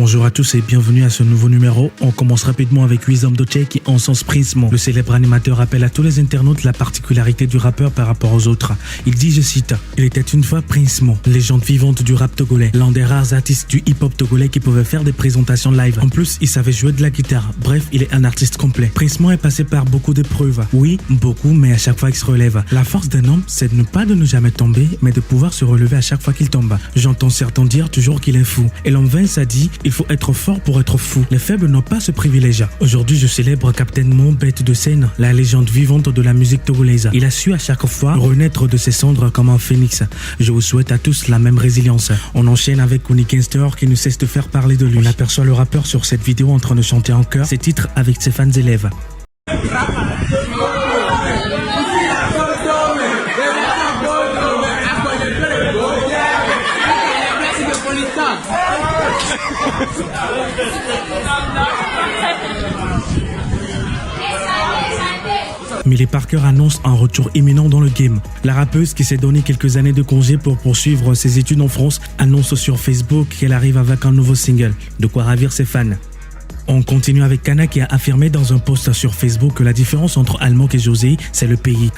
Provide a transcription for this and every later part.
Bonjour à tous et bienvenue à ce nouveau numéro. On commence rapidement avec Wizom Doche qui encense Prismo. Le célèbre animateur rappelle à tous les internautes la particularité du rappeur par rapport aux autres. Il dit, je cite, « Il était une fois Prismo, légende vivante du rap togolais, l'un des rares artistes du hip-hop togolais qui pouvait faire des présentations live. En plus, il savait jouer de la guitare. Bref, il est un artiste complet. Prismo est passé par beaucoup d'épreuves. Oui, beaucoup, mais à chaque fois il se relève. La force d'un homme, c'est de ne jamais tomber, mais de pouvoir se relever à chaque fois qu'il tombe. J'entends certains dire toujours qu'il est fou. Et l'homme Vince a dit, il faut être fort pour être fou. Les faibles n'ont pas ce privilège. Aujourd'hui, je célèbre Captain Mon, bête de scène, la légende vivante de la musique togolaise. Il a su à chaque fois renaître de ses cendres comme un phénix. Je vous souhaite à tous la même résilience. On enchaîne avec Kuni Kingster qui ne cesse de faire parler de lui. On aperçoit le rappeur sur cette vidéo en train de chanter en chœur ses titres avec ses fans élèves. Millie Parker annonce un retour imminent dans le game. La rappeuse qui s'est donné quelques années de congé pour poursuivre ses études en France annonce sur Facebook qu'elle arrive avec un nouveau single, de quoi ravir ses fans. On continue avec Kana qui a affirmé dans un post sur Facebook que la différence entre Almok et José, c'est le pays.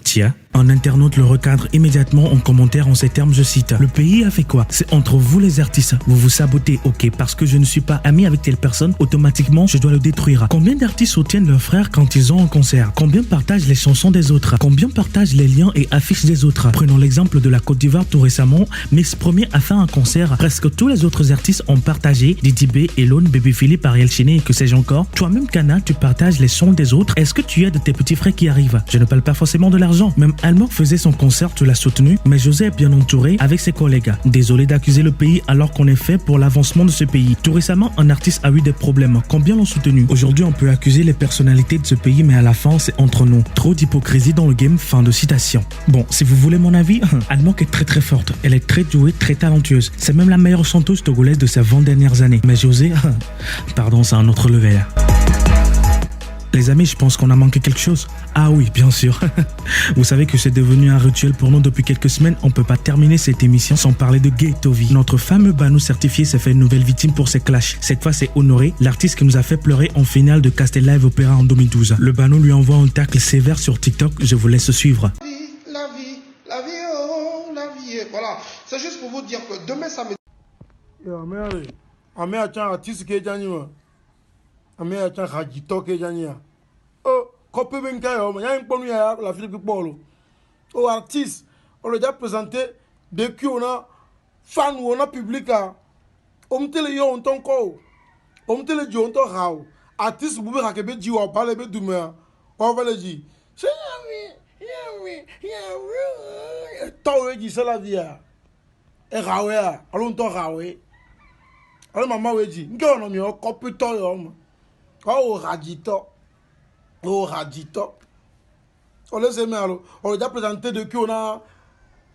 Tiens. Un internaute le recadre immédiatement en commentaire en ces termes, je cite, « Le pays a fait quoi? C'est entre vous les artistes. Vous vous sabotez, ok, parce que je ne suis pas ami avec telle personne, automatiquement, je dois le détruire. » Combien d'artistes soutiennent leurs frères quand ils ont un concert? Combien partagent les chansons des autres? Combien partagent les liens et affiches des autres? Prenons l'exemple de la Côte d'Ivoire tout récemment. Miss Premier a fait un concert. Presque tous les autres artistes ont partagé. Didi B, Elon, Baby Philippe, Ariel Chiné et que sais-je encore. Toi-même, Kana, tu partages les sons des autres. Est-ce que tu aides tes petits frères qui arrivent? Je ne parle pas forcément de l'argent. Même Almok faisait son concert, tu l'as soutenu, mais José est bien entouré avec ses collègues. Désolé d'accuser le pays alors qu'on est fait pour l'avancement de ce pays. Tout récemment, un artiste a eu des problèmes. Combien l'ont soutenu? Aujourd'hui, on peut accuser les personnalités de ce pays, mais à la fin, c'est entre nous. Trop d'hypocrisie dans le game, fin de citation. Bon, si vous voulez mon avis, Almok est très forte. Elle est très douée, très talentueuse. C'est même la meilleure chanteuse togolaise de ces 20 dernières années. Mais José, pardon, c'est un autre level. Les amis, je pense qu'on a manqué quelque chose. Ah oui, bien sûr. Vous savez que c'est devenu un rituel pour nous depuis quelques semaines. On ne peut pas terminer cette émission sans parler de Gay Tovi. Notre fameux Banou certifié s'est fait une nouvelle victime pour ses clashs. Cette fois, c'est Honoré, l'artiste qui nous a fait pleurer en finale de Castel Live Opéra en 2012. Le Banou lui envoie un tacle sévère sur TikTok. Je vous laisse suivre. La vie, oh, la vie. Voilà, c'est juste pour vous dire que demain, ça me... Oh, copé Benkayo, il y a un peu la Philippe Polo. Oh, artiste, on l'a déjà présenté depuis on a fan ou on a public. On me télé on ton ko. On me télé on ton rao. Artiste, vous pouvez rakebe di ou parler de demain. On va le dire. C'est oui. Toi, dit c'est la vie. Et rawe, allons ton rawe. Alors maman we dit, n'qu'on a mis un copé toi. Oh, radito. Oh, radito. On les aime alors. On les a présenté depuis on a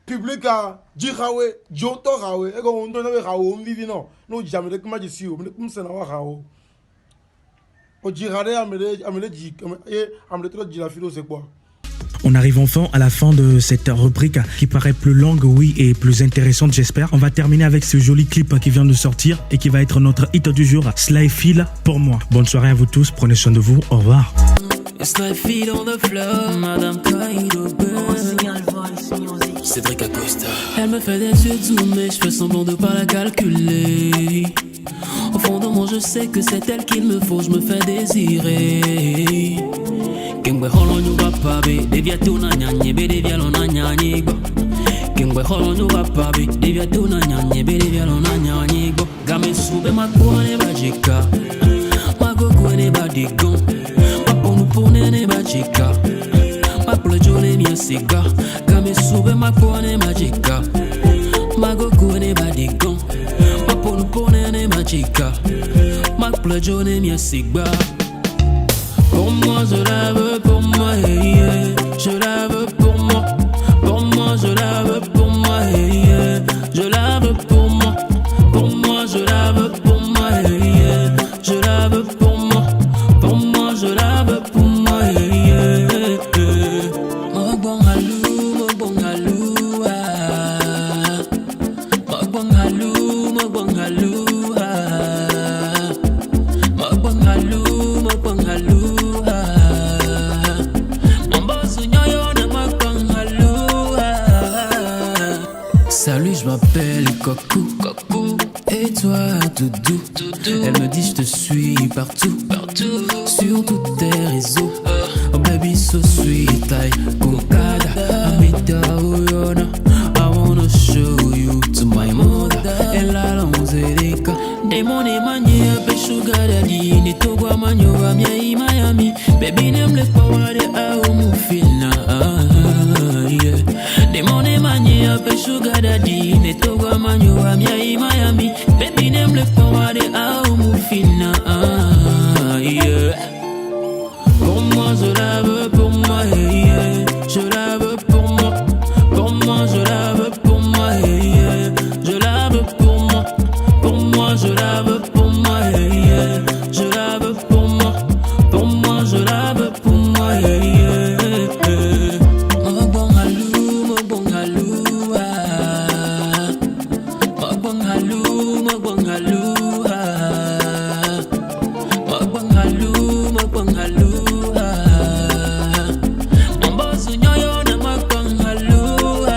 public à Dirawe, Djoto Rawe. Et quand on donne Rawe, on vit non. Nous jamais de comment je suis. On est comme ça na Rawe. On dirait amele dit et amele trop dit la philo c'est quoi? On arrive enfin à la fin de cette rubrique qui paraît plus longue, oui, et plus intéressante, j'espère. On va terminer avec ce joli clip qui vient de sortir et qui va être notre hit du jour, Sly Feel pour moi. Bonne soirée à vous tous, prenez soin de vous, au revoir. Cédric Acosta. Elle me fait des yeux zoomés, je fais semblant de pas la calculer. Au fond de moi je sais que c'est elle qu'il me faut, je me fais désirer. Kengwe holo nyuba pabe, devia tuna nyanye be devia lona nyanye go. Kengwe holo nyuba pabe, devia tuna nyanye be devia lona nyanye go. Game sube makwane bajika, magogo ne badigon. Paponu pone ne bajika, maplejo ne miasiga. Game sube makwane bajika, magogo ne badigon. Paponu pone ne bajika, maplejo ne miasiga. Pour moi, je la veux pour moi, hey, yeah. Je la veux pour moi. Pour moi, je la veux pour moi, hey, yeah. Je la veux pour moi. Pour moi, je la veux pour moi, hey, yeah. Je la veux pour moi. Pour moi, je la veux pour moi, hey, yeah. Mo bon halou, ah. Mo bon halou, ah. tout doux. Elle me dit je te suis partout, sur tous tes réseaux. Oh baby so sweet, I kokada, amita uyona. I wanna show you to my mother. Elle a l'onzerika. Demone manye ape sugar daddy. Ni togwa manyo wa miai Miami. Baby nem left power de au mufina. Yeah. Demone manye ape sugar daddy. Ni togwa manyo wa miai Miami. Baby nem left power de au mufina. Yeah. Pour moi je la veux, pour moi yeah. Je la veux pour moi. Pour moi je la veux pour moi yeah. Je la veux pour moi. Pour moi je la veux pour moi yeah. Je la veux pour moi. Pour moi je la veux pour moi yeah. Mo bon halou ah. Mo bon halou ah. Mo bon halou ah. Mo bon halou ah. Mon boss nyoyo na mo bon halou ah.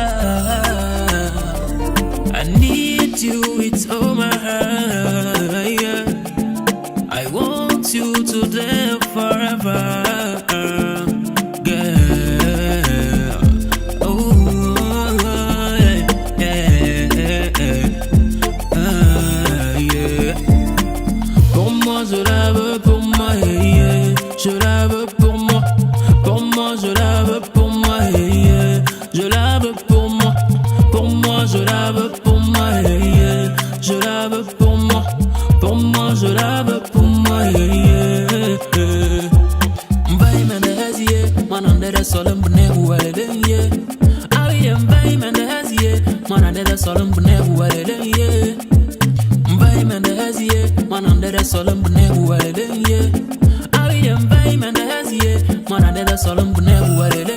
I need you with all my heart yeah. I want you to live forever girl. Oh yeah, yeah. Pour moi je la veux pour moi yeah. Je la veux pour moi. Pour moi je la veux pour moi yeah. Je la veux pour moi. Pour moi je la veux pour moi yeah. Je la veux pour moi. Pour moi je la veux pour moi yeah. Mbai mandazie manandera solam bune walele yeah. Awi mbai mandazie manandera solam bune walele yeah. Mbai mandazie manandera solam bune walele yeah. Awi mbai mandazie manandera solam bune walele